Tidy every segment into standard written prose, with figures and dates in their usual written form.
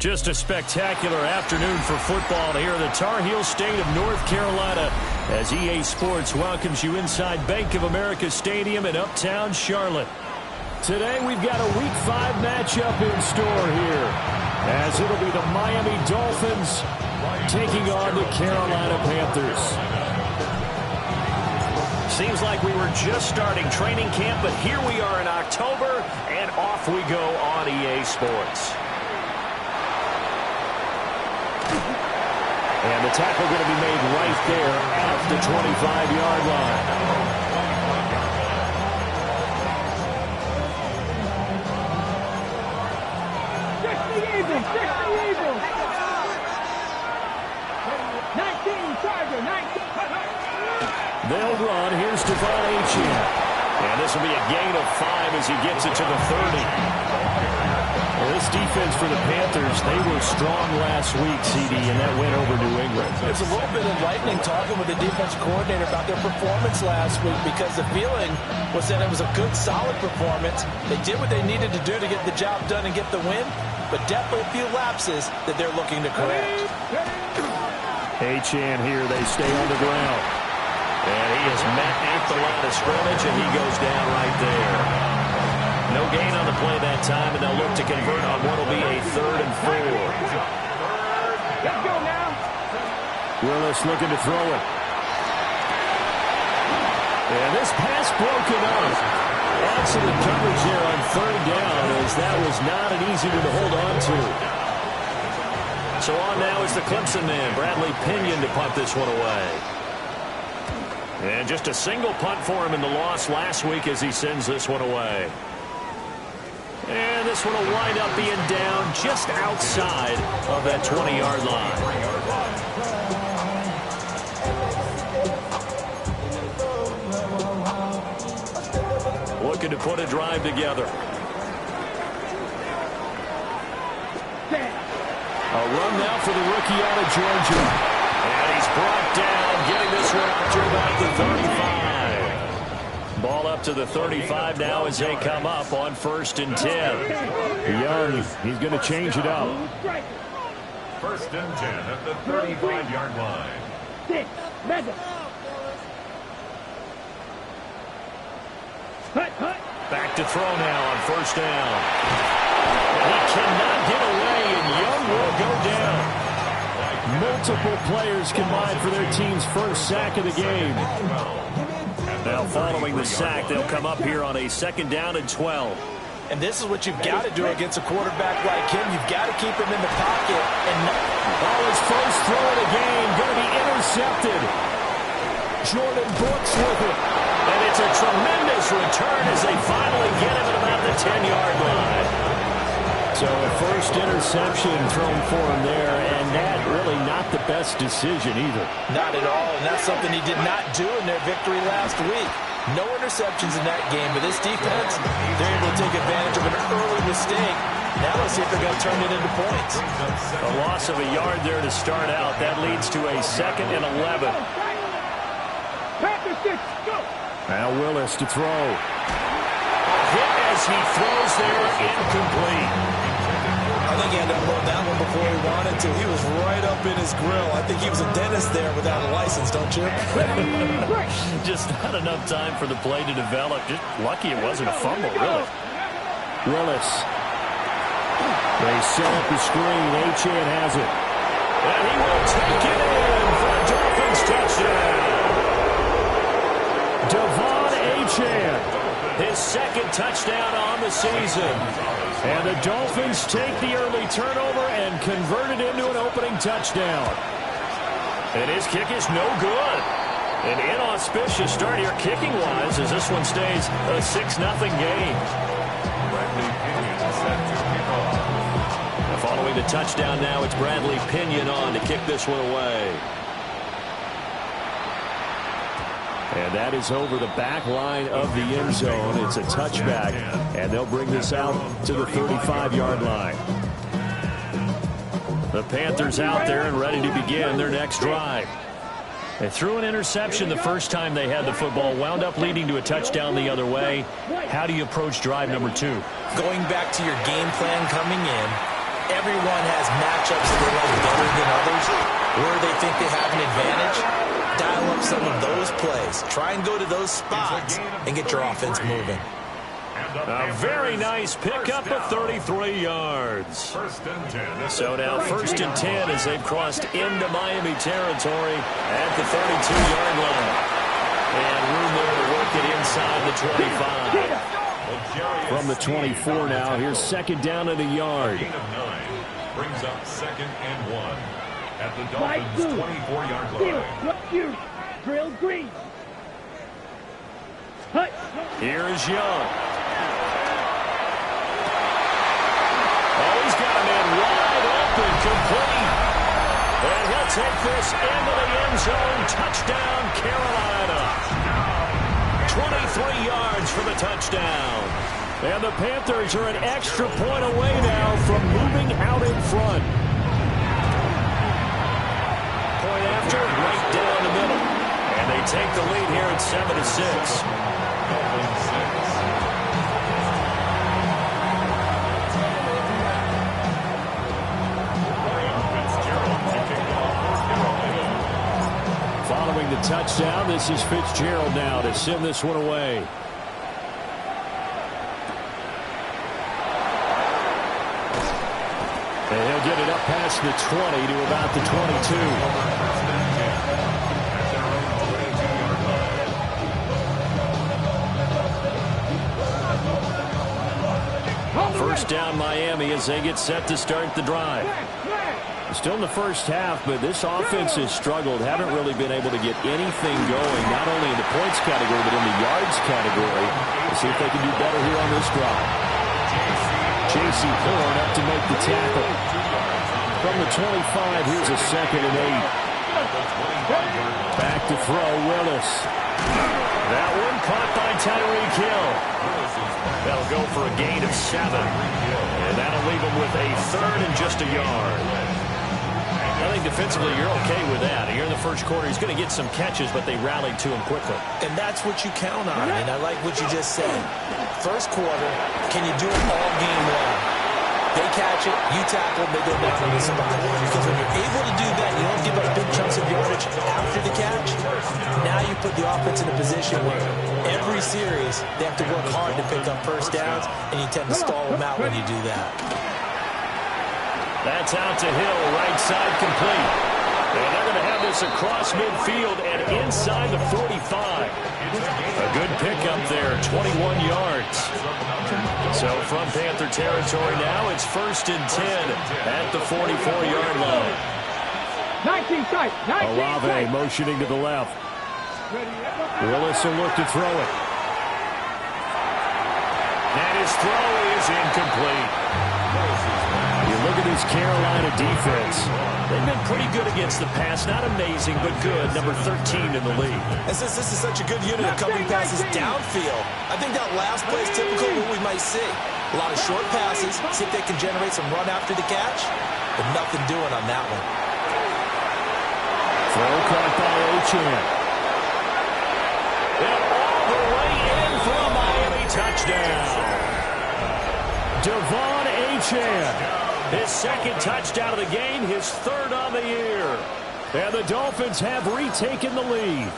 Just a spectacular afternoon for football here in the Tar Heel state of North Carolina as EA Sports welcomes you inside Bank of America Stadium in uptown Charlotte. Today we've got a Week 5 matchup in store here as it'll be the Miami Dolphins taking on the Carolina Panthers. Seems like we were just starting training camp, but here we are in October, and off we go on EA Sports. And the tackle going to be made right there at the 25-yard line. Check the Eagles! Check the Eagles! 19, Charger, 19. They'll run. Here's Devon Achane. And this will be a gain of 5 as he gets it to the 30. Well, this defense for the Panthers, they were strong last week, CD, and that went over New England. It's a little bit enlightening talking with the defense coordinator about their performance last week because the feeling was that it was a good, solid performance. They did what they needed to do to get the job done and get the win, but definitely a few lapses that they're looking to correct. Achane here, they stay on the ground. And he is met at the line of scrimmage, and he goes down right there. No gain on the play that time, and they'll look to convert on what will be a 3rd and 4. Let's go now. Willis looking to throw it. And this pass broken up. Excellent coverage there on 3rd down, as that was not an easy one to hold on to. So on now is the Clemson man, Bradley Pinion, to punt this one away. And just a single punt for him in the loss last week as he sends this one away. And this one will wind up being down just outside of that 20-yard line. Looking to put a drive together. A run now for the rookie out of Georgia. And he's brought down, getting this one up to about the 35. Ball up to the 35 now as they come up on 1st and 10. Young, he's going to change it up. 1st and 10 at the 35-yard line. Back to throw now on 1st down. He cannot get away, and Young will go down. Multiple players combined for their team's first sack of the game. Now following the sack, they'll come up here on a 2nd down and 12. And this is what you've got to do against a quarterback like him. You've got to keep him in the pocket. And his first throw of the game going to be intercepted. Jordan Brooks with it. And it's a tremendous return as they finally get him at about the 10-yard line. So a first interception thrown for him there, and that really not the best decision either. Not at all, and that's something he did not do in their victory last week. No interceptions in that game, but this defense, they're able to take advantage of an early mistake. Now let's see if they're going to turn it into points. A loss of a yard there to start out. That leads to a 2nd and 11. Now Willis to throw. Hit as he throws there, incomplete. I think he had to unload that one before he wanted to. He was right up in his grill. I think he was a dentist there without a license, don't you? Just not enough time for the play to develop. Just lucky it wasn't a fumble, really. Willis. They set up the screen. Achane has it. And he will take it in for a Dolphins touchdown. Devon Achane, his 2nd touchdown on the season. And the Dolphins take the early turnover and convert it into an opening touchdown. And his kick is no good. An inauspicious start here kicking-wise as this one stays a 6-0 game. Following the touchdown now, it's Bradley Pinion on to kick this one away. And that is over the back line of the end zone. It's a touchback, and they'll bring this out to the 35-yard line. The Panthers out there and ready to begin their next drive. They threw an interception the first time they had the football, wound up leading to a touchdown the other way. How do you approach drive number 2? Going back to your game plan coming in, everyone has matchups that they like better than others, where they think they have an advantage. Dial up some of those plays. Try and go to those spots and get your offense moving. A very nice pickup of 33 yards. So now 1st and 10 as they've crossed into Miami territory at the 32-yard line. And room there to work it inside the 25. From the 24 now, here's 2nd down and a yard. Brings up 2nd and 1 at the Dolphins' 24-yard line. Drill green. Here is Young. Oh, he's got a man wide open, complete. And he'll take this into the end zone. Touchdown, Carolina. 23 yards for the touchdown. And the Panthers are an extra point away now from moving out in front. Point after, right down the middle. And they take the lead here at 7-6. Following the touchdown, this is Fitzgerald now to send this one away. And he'll get it up past the 20 to about the 22. First down Miami as they get set to start the drive. Still in the first half, but this offense has struggled. Haven't really been able to get anything going, not only in the points category, but in the yards category. Let's see if they can do better here on this drive. J.C. Horn up to make the tackle. From the 25, here's a 2nd and 8. Back to throw, Willis. That one caught by Tyreek Hill. That'll go for a gain of 7. And that'll leave him with a 3rd and just a yard. I think defensively you're okay with that. Here in the first quarter, he's going to get some catches, but they rallied to him quickly. And that's what you count on, and I like what you just said. First quarter, can you do it all game long? They catch it, you tackle, they go down on the spot. Because when you're able to do that, you don't give up big chunks of yardage after the catch. Now you put the offense in a position where every series they have to work hard to pick up first downs, and you tend to stall them out when you do that. That's out to Hill, right side complete. And they're going to have this across midfield and inside the 45. A good pickup there, 21 yards. So from Panther territory now, it's 1st and 10 at the 44-yard line. 19 tight. 19 Olave tight. motioning to the left. Willis will look to throw it. And his throw is incomplete. You look at this Carolina defense. They've been pretty good against the pass. Not amazing, but good. Number 13 in the league. And since this is such a good unit of covering passes downfield, I think that last play is typical of what we might see. A lot of short passes, see if they can generate some run after the catch, but nothing doing on that one. Throw caught by Ochan. And all the way in for a Miami touchdown. Devon Achane. His 2nd touchdown of the game, his 3rd on the year. And the Dolphins have retaken the lead.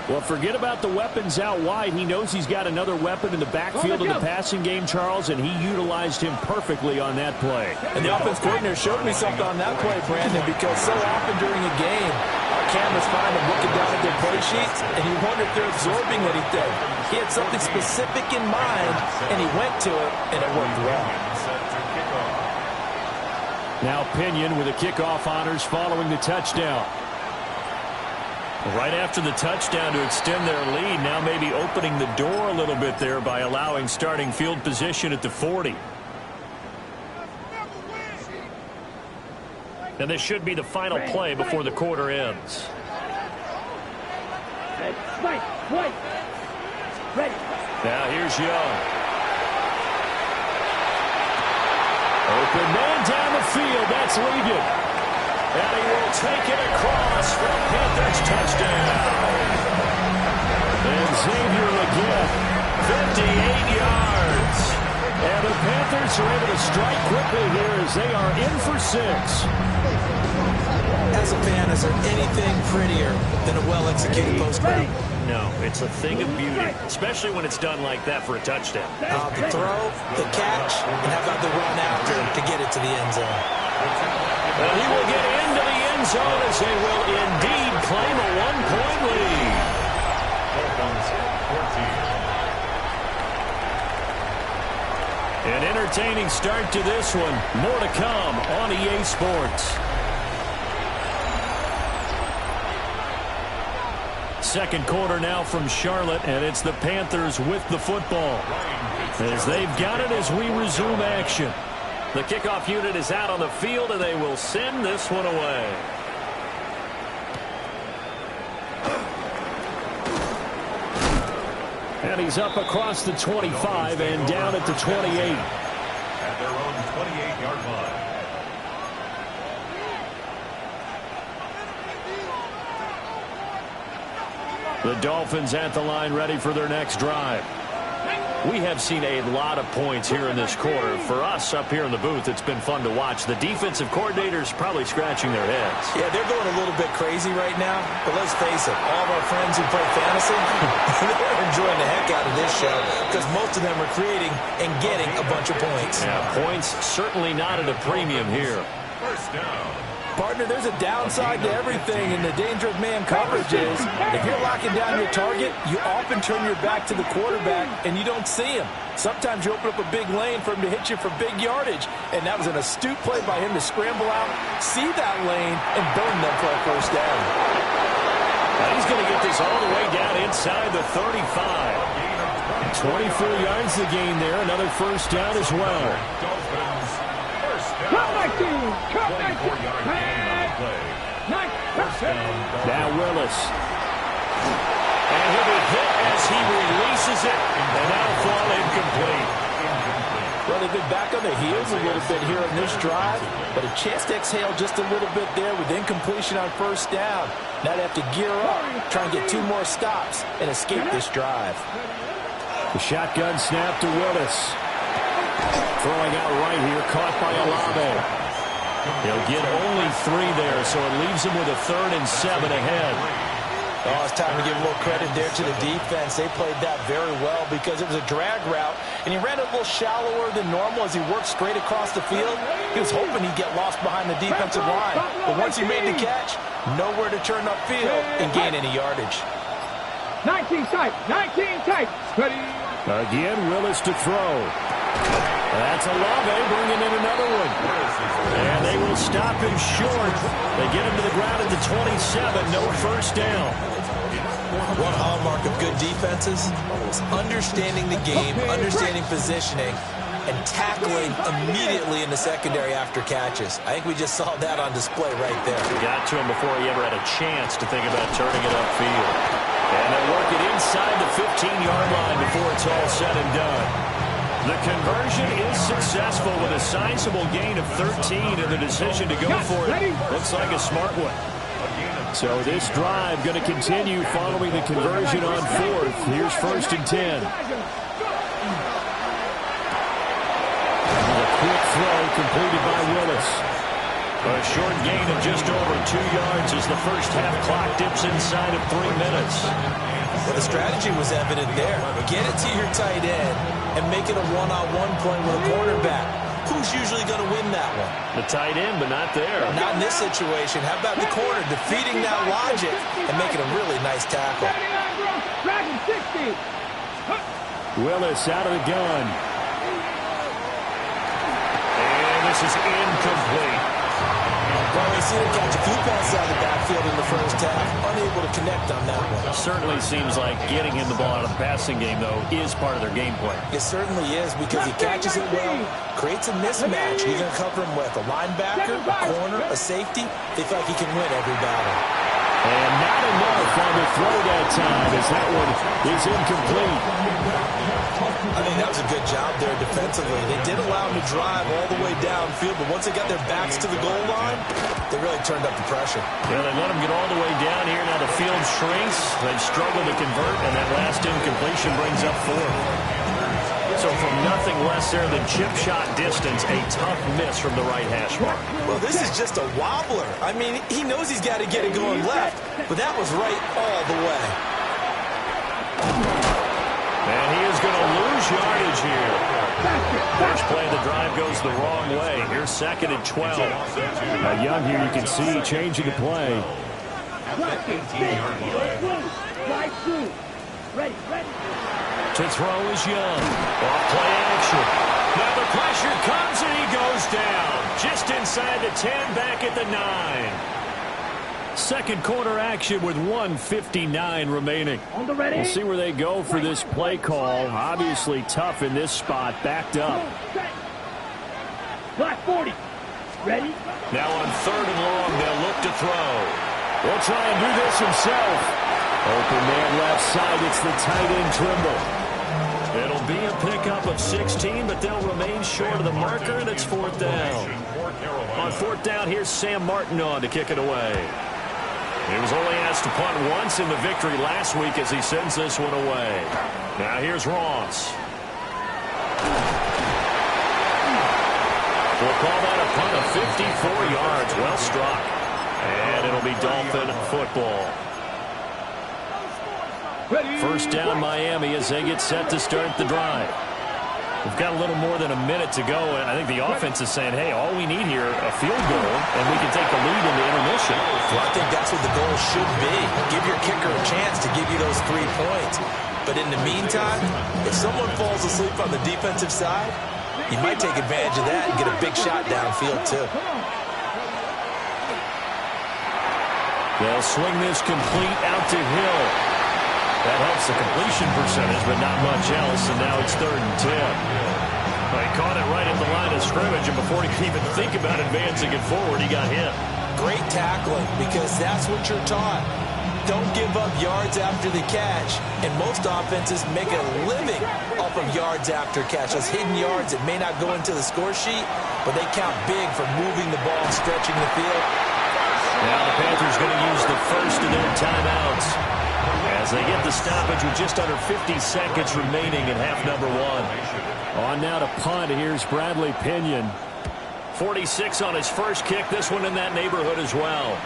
Well, forget about the weapons out wide. He knows he's got another weapon in the backfield of the passing game, Charles, and he utilized him perfectly on that play. And the offense coordinator showed me something on that play, Brandon, because so often during a game, our cameras find them looking down at their play sheets, and you wonder if they're absorbing anything. He had something specific in mind, and he went to it, and it worked well. Now Pinion with the kickoff honors following the touchdown. Right after the touchdown to extend their lead, now maybe opening the door a little bit there by allowing starting field position at the 40. And this should be the final play before the quarter ends. Now here's Young. Open man down the field. That's Ligon. And he will take it across for a Panthers touchdown. And Xavier again, 58 yards. And the Panthers are able to strike quickly here as they are in for 6. As a fan, is there anything prettier than a well-executed post-route? No, it's a thing of beauty, especially when it's done like that for a touchdown. The throw, the catch, and how about the run after to get it to the end zone? Well, he will get into the end zone as they will indeed claim a 1-point lead. An entertaining start to this one. More to come on EA Sports. Second quarter now from Charlotte, and it's the Panthers with the football as they've got it as we resume action. The kickoff unit is out on the field, and they will send this one away. And he's up across the 25 and down at the 28. At their own 28-yard line. The Dolphins at the line ready for their next drive. We have seen a lot of points here in this quarter. For us up here in the booth, it's been fun to watch. The defensive coordinators probably scratching their heads. Yeah, they're going a little bit crazy right now. But let's face it, all of our friends who play fantasy, they're enjoying the heck out of this show because most of them are creating and getting a bunch of points. Yeah, points certainly not at a premium here. First down. Partner, there's a downside to everything, and the danger of man coverage is if you're locking down your target, you often turn your back to the quarterback, and you don't see him. Sometimes you open up a big lane for him to hit you for big yardage, and that was an astute play by him to scramble out, see that lane, and burn them for a first down. Now he's going to get this all the way down inside the 35. 24 yards to gain there, another first down as well. Dolphins. First down. Cut my team! Cut my 24-yard gain on the play. First down. Now Willis. And he'll be hit as he releases it, and that'll fall incomplete. Well, they've been back on their heels a little bit here in this drive, but a chance to exhale just a little bit there with incompletion on first down. Now they have to gear up, try and get 2 more stops, and escape this drive. The shotgun snap to Willis. Throwing out right here, caught by Olave. He'll get only 3 there, so it leaves him with a 3rd and 7 ahead. Oh, it's time to give a little credit there to the defense. They played that very well because it was a drag route, and he ran a little shallower than normal as he worked straight across the field. He was hoping he'd get lost behind the defensive line, but once he made the catch, nowhere to turn upfield and gain any yardage. 19 tight, 19 tight. Ready? Again, Willis to throw. That's Olave bringing in another one. And they will stop him short. They get him to the ground at the 27. No first down. One hallmark of good defenses is understanding the game, understanding positioning, and tackling immediately in the secondary after catches. I think we just saw that on display right there. Got to him before he ever had a chance to think about turning it upfield. And they'll work it inside the 15-yard line before it's all said and done. The conversion is successful with a sizable gain of 13, and the decision to go for it looks like a smart one. So this drive going to continue following the conversion on 4th. Here's 1st and 10. A quick throw completed by Willis. A short gain of just over 2 yards as the first half clock dips inside of 3 minutes. Well, the strategy was evident there. Get it to your tight end and make it a one-on-one play with a cornerback. Who's usually going to win that one? The tight end, but not there. Not in this situation. How about the corner defeating that logic and making a really nice tackle? Dragon 60. Willis out of the gun. And this is incomplete. Well, we see him catch a few passes out of the backfield in the first half, unable to connect on that one. Certainly seems like getting him the ball out of the passing game, though, is part of their game plan. It certainly is because he catches it well, creates a mismatch. He's going to cover him with a linebacker, a corner, a safety. They feel like he can win every battle. And not enough on the throw that time as that one is incomplete. I mean, that was a good job there defensively. They did allow him to drive all the way downfield, but once they got their backs to the goal line, they really turned up the pressure. Yeah, they let him get all the way down here. Now the field shrinks. They've struggled to convert, and that last incompletion brings up 4th. So from nothing less there than chip shot distance, a tough miss from the right hash mark. Well, this is just a wobbler. I mean, he knows he's got to get it going left, but that was right all the way. And he is going to lose yardage here. First play of the drive goes the wrong way. Here's 2nd and 12. Young here, you can see changing the play. To throw is Young. Off play action. Now the pressure comes and he goes down. Just inside the 10, back at the 9. Second quarter action with 1:59 remaining. We'll see where they go for this play call. Obviously tough in this spot, backed up. Black 40. Ready? Now on 3rd and long, they'll look to throw. Will try and do this himself. Open man left side, it's the tight end Trimble. It'll be a pickup of 16, but they'll remain short of the marker, and it's 4th down. On 4th down, here's Sam Martin on to kick it away. He was only asked to punt once in the victory last week as he sends this one away. Now here's Ross. We'll call that a punt of 54 yards. Well struck. And it'll be Dolphin football. First down Miami as they get set to start the drive. We've got a little more than a minute to go, and I think the offense is saying, hey, all we need here, a field goal, and we can take the lead in the intermission. Well, I think that's what the goal should be. Give your kicker a chance to give you those 3 points. But in the meantime, if someone falls asleep on the defensive side, you might take advantage of that and get a big shot downfield, too. They'll swing this complete out to Hill. That helps the completion percentage, but not much else, and now it's 3rd and 10. Well, he caught it right at the line of scrimmage, and before he could even think about advancing it forward, he got hit. Great tackling, because that's what you're taught. Don't give up yards after the catch, and most offenses make a living off of yards after catch. Those hidden yards that may not go into the score sheet, but they count big for moving the ball and stretching the field. Now the Panthers going to use the first of their timeouts as they get the stoppage with just under 50 seconds remaining in half number 1. On now to punt, here's Bradley Pinion. 46 on his first kick, this one in that neighborhood as well.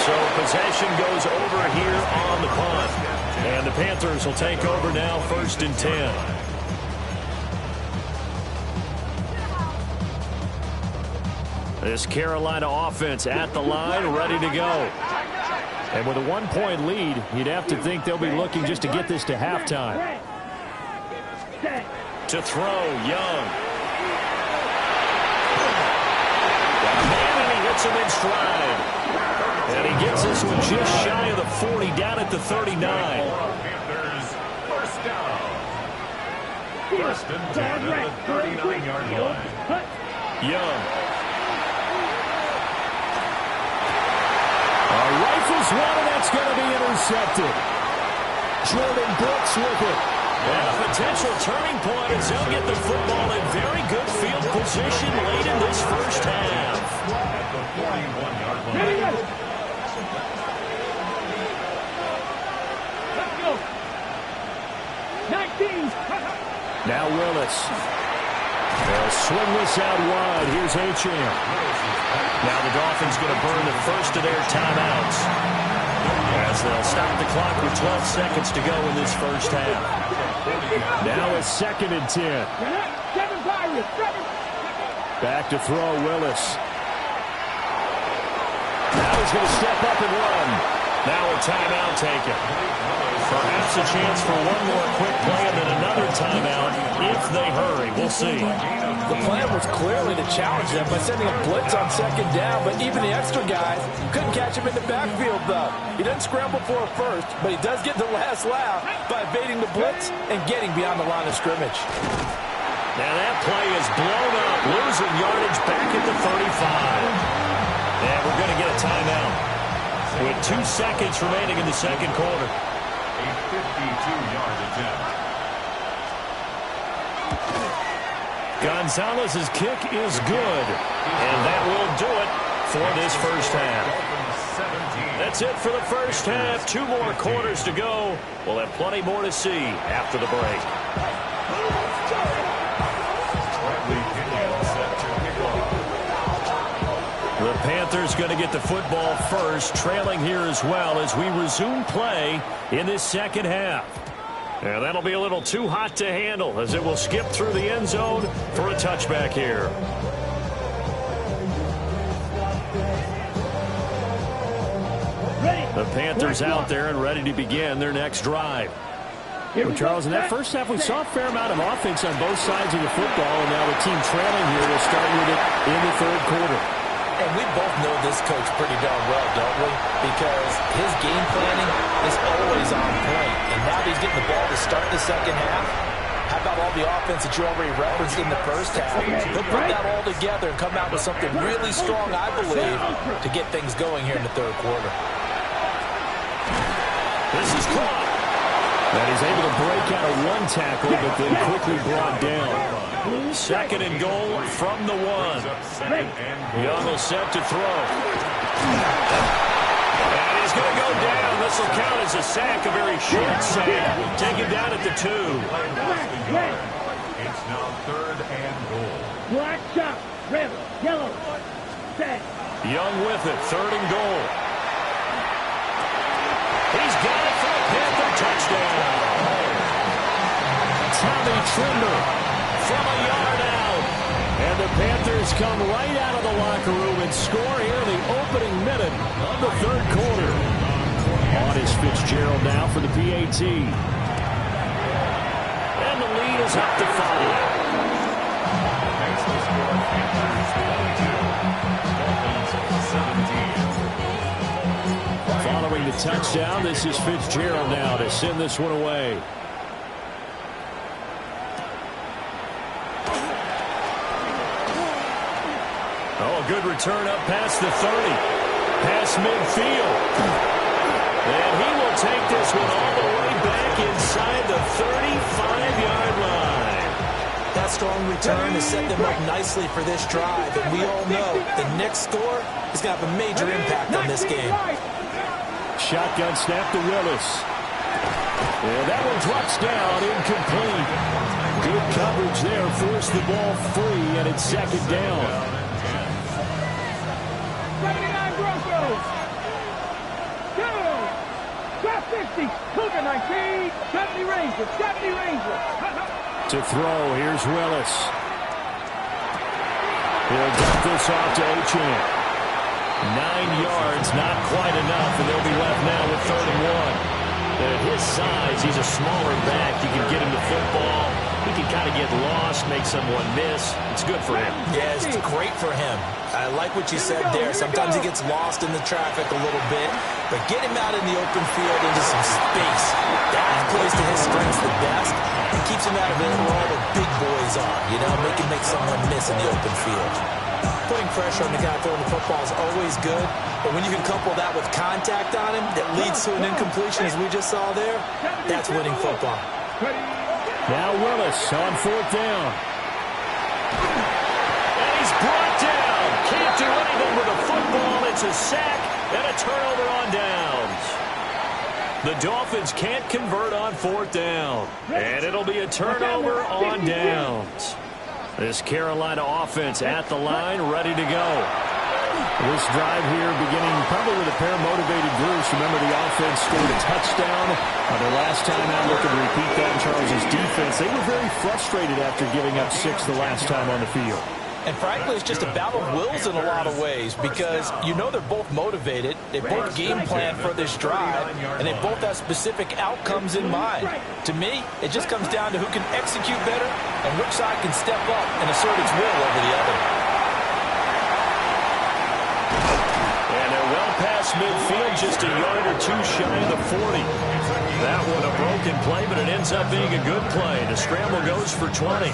So possession goes over here on the punt. And the Panthers will take over now, 1st and 10. This Carolina offense at the line, ready to go. And with a 1-point lead, you'd have to think they'll be looking just to get this to halftime. To throw, Young. Man, and he hits him in stride. And he gets this one just shy of the 40, down at the 39. First down. 1st and 10 at the 39-yard line. Young. Rifles one, and that's going to be intercepted. Jordan Brooks with it. And a potential turning point as they'll get the football in very good field position late in this first half. At the 41-yard line. Let's go. 19. Now Willis. They'll swing this out wide. Here's Acham. Now the Dolphins going to burn the first of their timeouts as they'll stop the clock with 12 seconds to go in this first half. Now it's 2nd and 10. Back to throw, Willis. Now he's going to step up and run. Now a timeout taken. Perhaps a chance for one more quick play and then another timeout if they hurry. We'll see. The plan was clearly to challenge them by sending a blitz on 2nd down, but even the extra guys couldn't catch him in the backfield, though. He doesn't scramble for a first, but he does get the last laugh by evading the blitz and getting beyond the line of scrimmage. Now that play is blown up, losing yardage back at the 35. And we're going to get a timeout with 2 seconds remaining in the second quarter. A 52-yard attempt. Gonzalez's kick is good, and that will do it for this first half. That's it for the first half. 2 more quarters to go. We'll have plenty more to see after the break. The Panthers going to get the football first, trailing here as well as we resume play in this second half. And that'll be a little too hot to handle as it will skip through the end zone for a touchback here. The Panthers out there and ready to begin their next drive. Well, Charles, in that first half, we saw a fair amount of offense on both sides of the football, and now the team trailing here will start with it in the third quarter. And we both know this coach pretty darn well, don't we? Because his game planning is always on point. And now that he's getting the ball to start the second half, how about all the offense that you already referenced in the first half? He'll put that all together and come out with something really strong, I believe, to get things going here in the third quarter. This is caught. And he's able to break out of one tackle, but then quickly brought down. Second and goal from the 1. Young will set to throw. And he's going to go down. This will count as a sack, a very short sack. Take him down at the 2. It's now 3rd and goal. Black chop, red, yellow, set. Young with it, 3rd and goal. He's got it for a Panther touchdown. Tommy Trimber From a yard out. And the Panthers come right out of the locker room and score here in the opening minute of the third quarter. On is Fitzgerald now for the PAT. And the lead is up to 5. Next to score, Panthers 22, Dolphins 17. Following the touchdown, this is Fitzgerald now to send this one away. Oh, a good return up past the 30. Past midfield. And he will take this one all the way back inside the 35-yard line. That strong return has set them up nicely for this drive. And we all know the next score is going to have a major impact on this game. Shotgun snap to Willis. And that one drops down, incomplete. Good coverage there, forced the ball free, and it's second down. 79 Broncos. 2, 50, Cougar 19, 70 Rangers, 70 Rangers. To throw, here's Willis. He'll dump this off to Achane. 9 yards, not quite enough, and they'll be left now with 3rd and 1. At his size, he's a smaller back. You can get him the football. He can kind of get lost, make someone miss. It's good for him. Yeah, it's great for him. I like what you said there. Sometimes he gets lost in the traffic a little bit, but get him out in the open field into some space. That plays to his strengths the best. It keeps him out of it where all the big boys are, you know, make someone miss in the open field. Putting pressure on the guy throwing the football is always good, but when you can couple that with contact on him that leads to an incompletion, as we just saw there, that's winning football. Now Willis on 4th down. And he's brought down. Can't do anything with a football. It's a sack and a turnover on downs. The Dolphins can't convert on 4th down. And it'll be a turnover on downs. This Carolina offense at the line, ready to go. This drive here beginning probably with a pair of motivated groups. Remember, the offense scored a touchdown their last time out. Looking to repeat that in Charles's defense. They were very frustrated after giving up 6 the last time on the field. And frankly, it's just a battle of wills in a lot of ways because you know they're both motivated. They both game plan for this drive, and they both have specific outcomes in mind. To me, it just comes down to who can execute better and which side can step up and assert its will over the other. And they're well past midfield, just a yard or 2 shy of the 40. That one a broken play, but it ends up being a good play. The scramble goes for 20.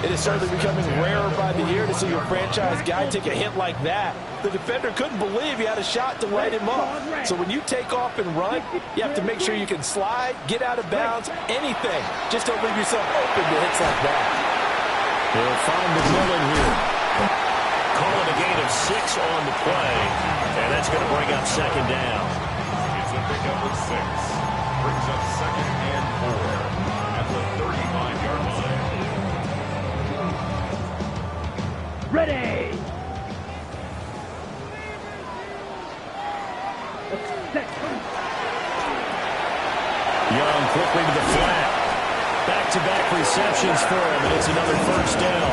It is certainly becoming rarer by the year to see your franchise guy take a hit like that. The defender couldn't believe he had a shot to light him up. So when you take off and run, you have to make sure you can slide, get out of bounds, anything. Just don't leave yourself open to hits like that. They'll find McMillan here. Calling a gain of 6 on the play. And that's going to bring up second down. It's a pickup of 6. Brings up second and 4 at the 35-yard line. Ready. Young quickly to the flat. Back-to-back receptions for him, and it's another first down.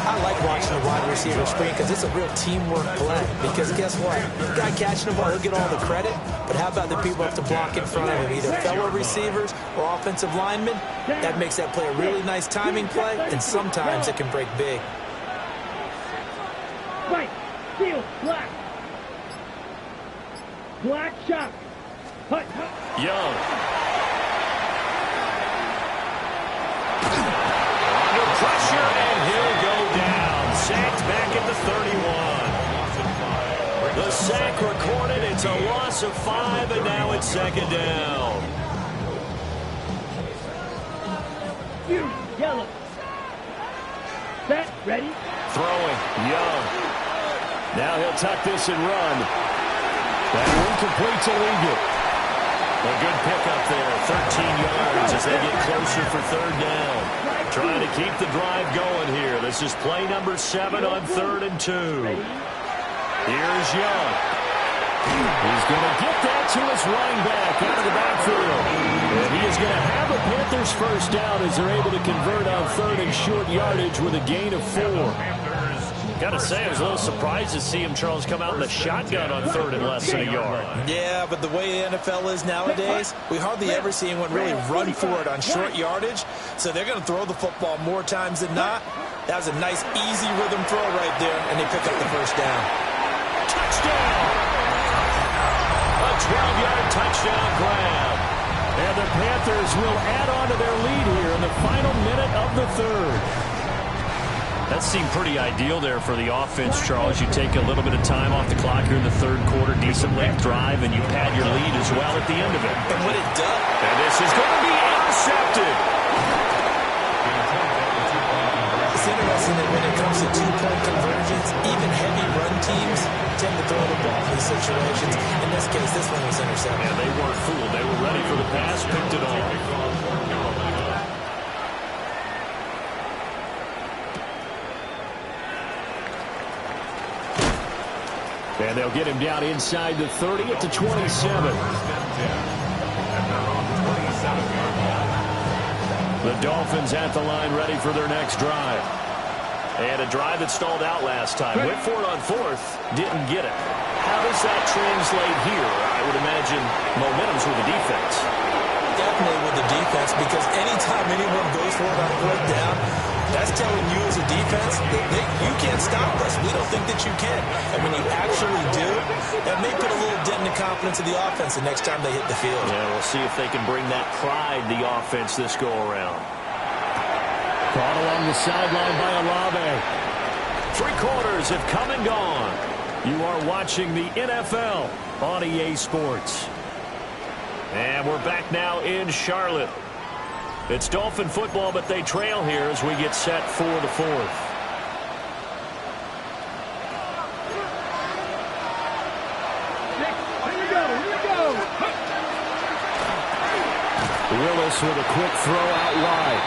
I like watching the wide receiver screen because it's a real teamwork play. Because guess what? The guy catching the ball, he'll get all the credit. But how about the people up to block in front of him, either fellow receivers or offensive linemen? That makes that play a really nice timing play, and sometimes it can break big. Right. Steal. Black. Black shot. Hut. Young. Under pressure, and he'll go down. Sacked back at the 31. The sack recorded. It's a loss of 5, and now it's second down. Yellow. Set. Ready. Throwing. Young. Now he'll tuck this and run. That incomplete to Leggett. A good pickup there. 13 yards as they get closer for third down. Trying to keep the drive going here. This is play number 7 on 3rd and 2. Here's Young. He's going to get that to his running back out of the backfield. And he is going to have a Panthers first down as they're able to convert on 3rd and short yardage with a gain of 4. Got to say, I was a little surprised to see him, Charles, come out in the shotgun on 3rd and less than a yard. Yeah, but the way the NFL is nowadays, we hardly ever see anyone really run for it on short yardage. So they're going to throw the football more times than not. That was a nice, easy rhythm throw right there, and they pick up the first down. Touchdown! A 12-yard touchdown grab. And the Panthers will add on to their lead here in the final minute of the 3rd. That seemed pretty ideal there for the offense, Charles. You take a little bit of time off the clock here in the 3rd quarter, decent length drive, and you pad your lead as well at the end of it. And what it does. And this is going to be intercepted. It's interesting that when it comes to two-point conversions, even heavy run teams tend to throw the ball in these situations. In this case, this one was intercepted. And they weren't fooled. They were ready for the pass, picked it off. And they'll get him down inside the 30 at the 27. The Dolphins at the line ready for their next drive. And a drive that stalled out last time. Went for it on 4th, didn't get it. How does that translate here? I would imagine momentum's with the defense. Definitely with the defense, because anytime anyone goes for it on 4th down, that's telling you as a defense that you can't stop us. We don't think that you can. And when you actually do, that may put a little dent in the confidence of the offense the next time they hit the field. Yeah, we'll see if they can bring that pride, the offense, this go-around. Caught along the sideline by Olave. 3 quarters have come and gone. You are watching the NFL on EA Sports. And we're back now in Charlotte. It's Dolphin football, but they trail here as we get set for the 4th. Here we go. Willis with a quick throw out wide.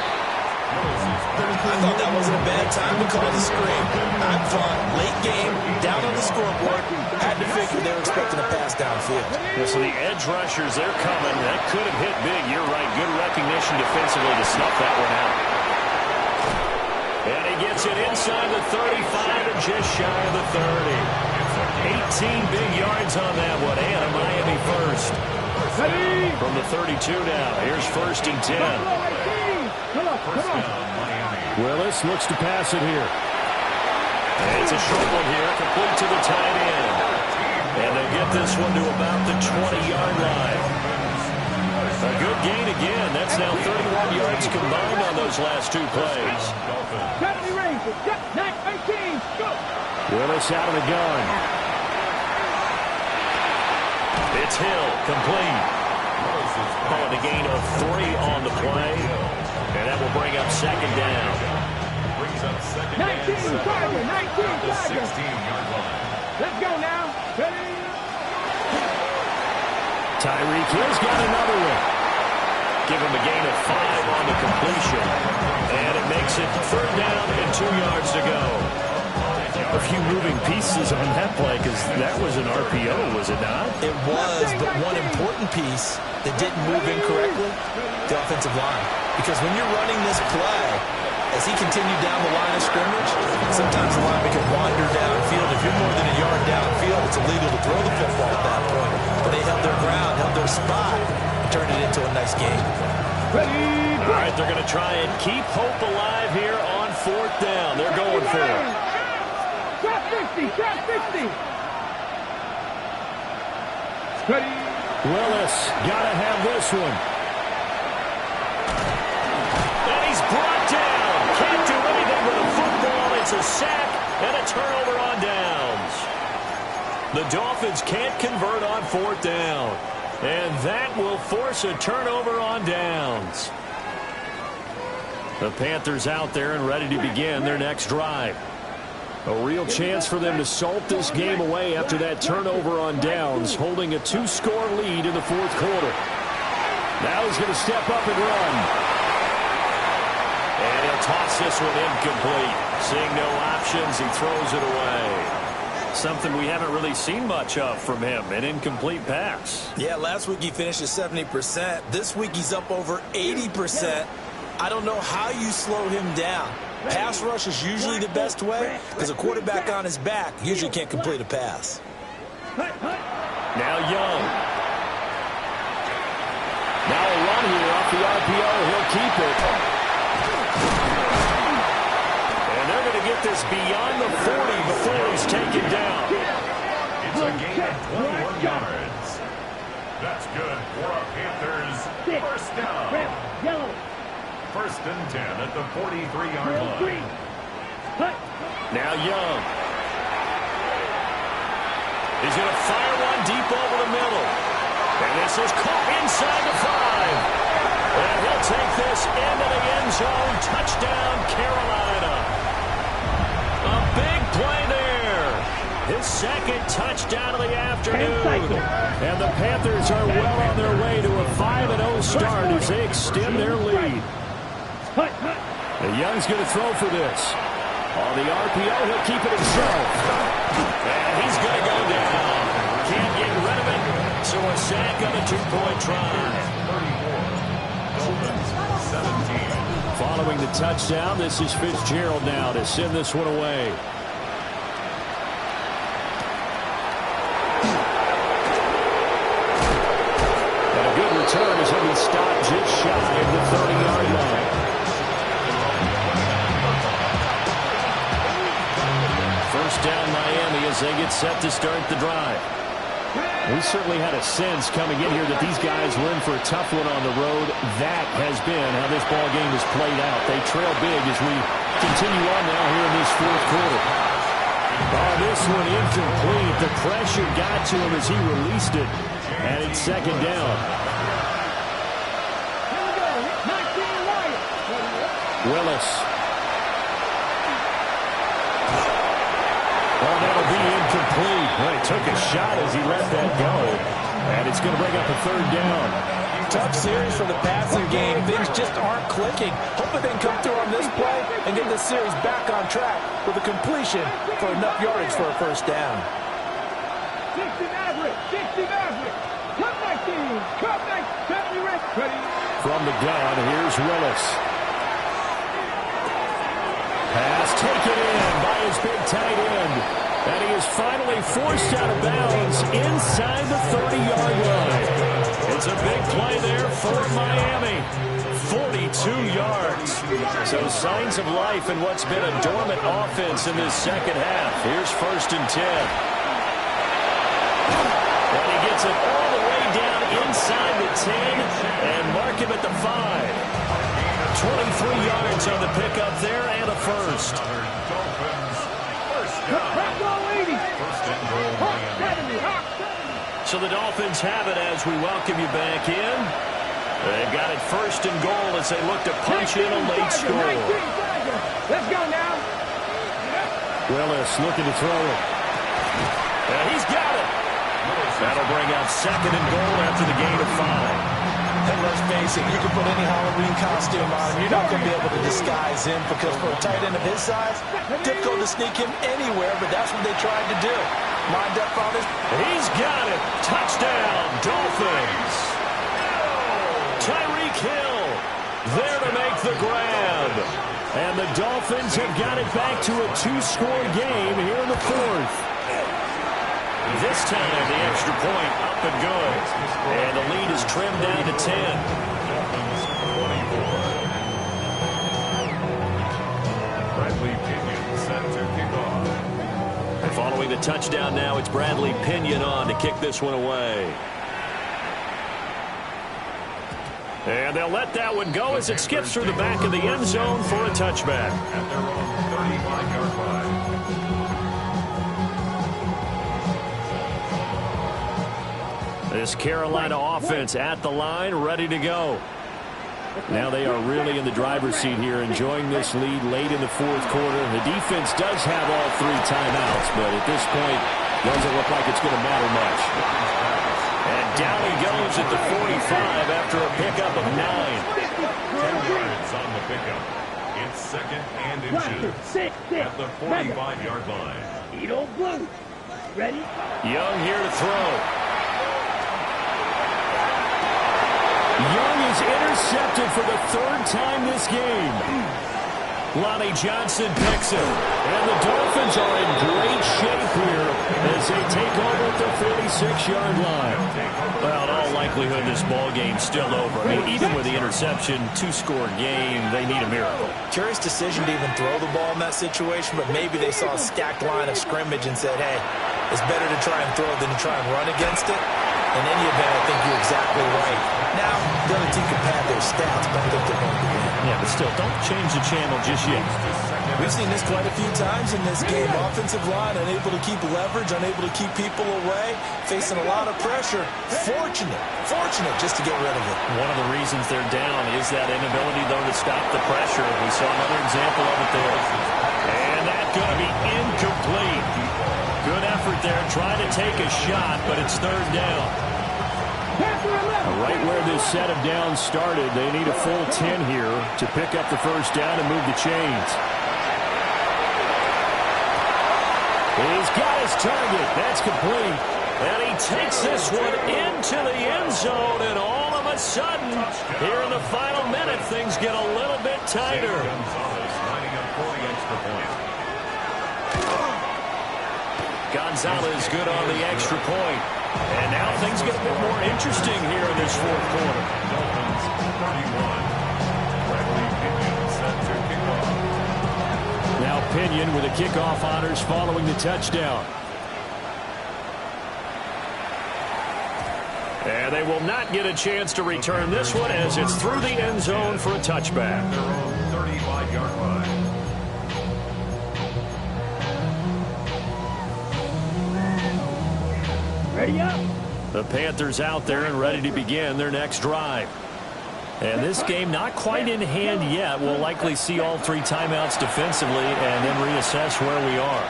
I thought that wasn't a bad time to call the screen. I'm fine. Late game, down on the scoreboard. Had to figure they were expecting a pass downfield. Yeah, so the edge rushers, they're coming. That could have hit big. You're right. Good recognition defensively to snuff that one out. And he gets it inside the 35 and just shy of the 30. 18 big yards on that one. And a Miami first. From the 32 now. Here's 1st and 10. Come on. Willis looks to pass it here. And it's a short one here, complete to the tight end. And they'll get this one to about the 20-yard line. A good gain again. That's now 31 yards combined on those last 2 plays. 70 ranges. 19. Go. Willis out of the gun. It's Hill, complete. Calling a gain of 3 on the play. And that will bring up second down. Brings up second 19 target. 19 target. 16-yard line. Let's go now. Tyreek Hill's got another one. Give him a gain of 5 on the completion. And it makes it 3rd down and 2 yards to go. A few moving pieces on that play because that was an RPO, was it not? It was, but one important piece that didn't move incorrectly, the offensive line. Because when you're running this play, as he continued down the line of scrimmage, sometimes the lineman can wander downfield. If you're more than a yard downfield, it's illegal to throw the football at that point. But they held their ground, held their spot, and turned it into a nice game. All right, they're going to try and keep hope alive here on 4th down. They're going for it. Shot 50, shot 50. Willis, gotta have this one. And he's brought down. Can't do anything with a football. It's a sack and a turnover on downs. The Dolphins can't convert on 4th down. And that will force a turnover on downs. The Panthers out there and ready to begin their next drive. A real chance for them to salt this game away after that turnover on downs, holding a 2-score lead in the 4th quarter. Now he's going to step up and run. And he'll toss this one incomplete. Seeing no options, he throws it away. Something we haven't really seen much of from him, an incomplete pass. Yeah, last week he finished at 70%. This week he's up over 80%. I don't know how you slow him down. Pass rush is usually the best way because a quarterback on his back usually can't complete a pass. Now Young. Now a run here off the RPO. He'll keep it. And they're going to get this beyond the 40 before he's taken down. It's a gain of 21 yards. That's good for a Panthers first down. 1st and 10 at the 43-yard line. Now Young. He's going to fire one deep over the middle. And this is caught inside the 5. And he'll take this into the end zone. Touchdown, Carolina. A big play there. His 2nd touchdown of the afternoon. And the Panthers are well on their way to a 5-0 start as they extend their lead. Young's going to throw for this. On the RPO, he'll keep it himself. And he's going to go down. Can't get rid of it. So a sack on a 2-point try. 34. Following the touchdown, this is Fitzgerald now to send this one away. And a good return as he'll be stopped just shy of the 30-yard line. First down Miami as they get set to start the drive. We certainly had a sense coming in here that these guys were in for a tough one on the road. That has been how this ball game has played out. They trail big as we continue on now here in this 4th quarter. Oh, this one incomplete. The pressure got to him as he released it. And it's 2nd down. Willis. Oh, that'll be incomplete. Well, he took a shot as he let that go. And it's going to bring up a 3rd down. Tough series for the passing game. Things just aren't clicking. Hoping they can come through on this play and get this series back on track with a completion for enough yardage for a 1st down. 60 average, 60 average. Cut 19, cut 19, 70 ready. From the gun, here's Willis. Pass taken in by his big tight end. And he is finally forced out of bounds inside the 30-yard line. It's a big play there for Miami. 42 yards. So signs of life in what's been a dormant offense in this 2nd half. Here's 1st and 10. And he gets it all the way down inside the 10 and mark him at the 5. 23 yards on the pickup there and a 1st. So the Dolphins have it as we welcome you back in. They've got it 1st and goal as they look to punch in a late score. Let's go now. Willis looking to throw it. And he's got it. That'll bring out second and goal after the gain of 5. And let's face it, you can put any Halloween costume on him. You're not going to be able to disguise him because for a tight end of his size, difficult to sneak him anywhere, but that's what they tried to do. Lined up on his... He's got it. Touchdown, Dolphins. Tyreek Hill there to make the grab. And the Dolphins have got it back to a 2-score game here in the 4th. This time, the extra point up and good. And the lead is trimmed down to 10. Bradley Pinion set to kick off. And following the touchdown now, it's Bradley Pinion on to kick this one away. And they'll let that one go as it skips through the back of the end zone for a touchback. At their own 35-yard line. This Carolina offense at the line, ready to go. Now they are really in the driver's seat here, enjoying this lead late in the 4th quarter. The defense does have all 3 timeouts, but at this point, doesn't look like it's going to matter much. And down he goes at the 45 after a pickup of 9. 10 yards on the pickup. It's second and inches at the 45-yard line. Edo Blue. Ready? Young here to throw. Young is intercepted for the 3rd time this game. Lonnie Johnson picks him. And the Dolphins are in great shape here as they take over at the 46-yard line. Well, in all likelihood, this ball game's still over. I mean, even with the interception, 2-score game, they need a miracle. Curious decision to even throw the ball in that situation, but maybe they saw a stacked line of scrimmage and said, hey, it's better to try and throw than to try and run against it. In any event, I think you're exactly right. Now, the other team can pad their stats, but I think they're going to win. Yeah, but still, don't change the channel just yet. We've seen this quite a few times in this game. Offensive line unable to keep leverage, unable to keep people away, facing a lot of pressure. Fortunate just to get rid of it. One of the reasons they're down is that inability, though, to stop the pressure. We saw another example of it there. And that's going to be incomplete. Good effort there, trying to take a shot, but it's 3rd down. Right where this set of downs started, they need a full 10 here to pick up the 1st down and move the chains. He's got his target. That's complete. And he takes this one into the end zone, and all of a sudden, here in the final minute, things get a little bit tighter. Gonzalez good on the extra point. And now things get a bit more interesting here in this 4th quarter. Dolphins 31. Bradley Pinion set to kick off. Now Pinion with the kickoff honors following the touchdown. And they will not get a chance to return this one as it's through the end zone for a touchback. Their own 35-yard line. Ready up. The Panthers out there and ready to begin their next drive. And this game not quite in hand yet. We'll likely see all 3 timeouts defensively and then reassess where we are.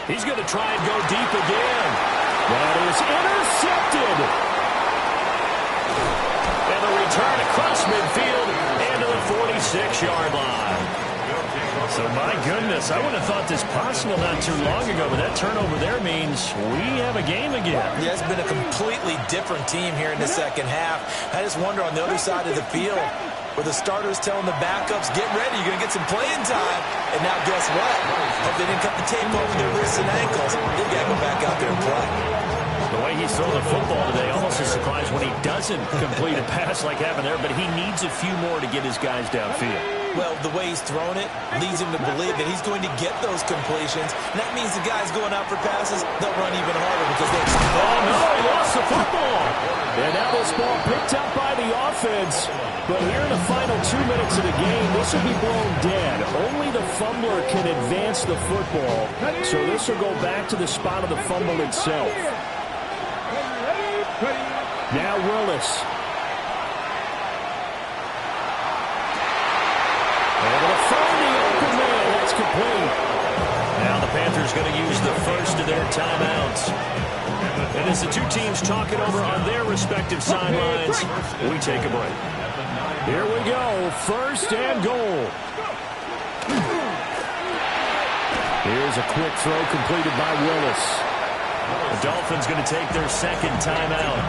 He's going to try and go deep again. That is intercepted. And the return across midfield into the 46-yard line. So, my goodness, I would have thought this possible not too long ago, but that turnover there means we have a game again. Yeah, it's been a completely different team here in the 2nd half. I just wonder on the other side of the field, where the starters telling the backups, get ready, you're going to get some playing time. And now guess what? Hope they didn't cut the tape over their wrists and ankles. They've got to go back out there and play. The way he's throwing the football today, almost a surprise when he doesn't complete a pass like happened there, but he needs a few more to get his guys downfield. Well, the way he's thrown it leads him to believe that he's going to get those completions. And that means the guys going out for passes, they'll run even harder because they... Oh, no, he lost the football. And now this ball picked up by the offense. But here in the final 2 minutes of the game, this will be blown dead. Only the fumbler can advance the football. So this will go back to the spot of the fumble itself. Now Willis. Able to find the open man. That's complete. Now the Panthers Panthers going to use the first of their timeouts. And as the two teams talk it over on their respective sidelines, we take a break. Here we go, first and goal. Here's a quick throw completed by Willis. The Dolphins going to take their second timeout.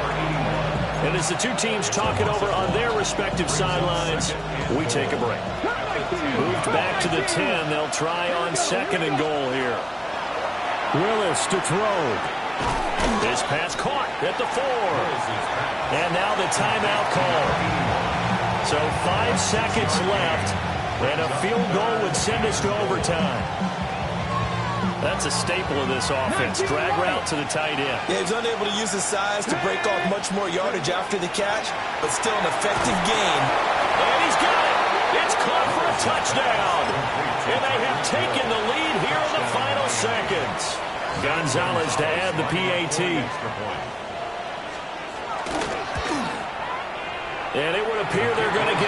And as the two teams talk it over on their respective sidelines, we take a break. Moved back to the 10. They'll try on second and goal here. Willis to throw. This pass caught at the 4. And now the timeout call. So 5 seconds left, and a field goal would send us to overtime. That's a staple of this offense. Drag route to the tight end. Yeah, he's unable to use his size to break off much more yardage after the catch, but still an effective gain. And he's got it. It's caught for a touchdown. And they have taken the lead here in the final seconds. Gonzalez to add the PAT. And it would appear they're going to get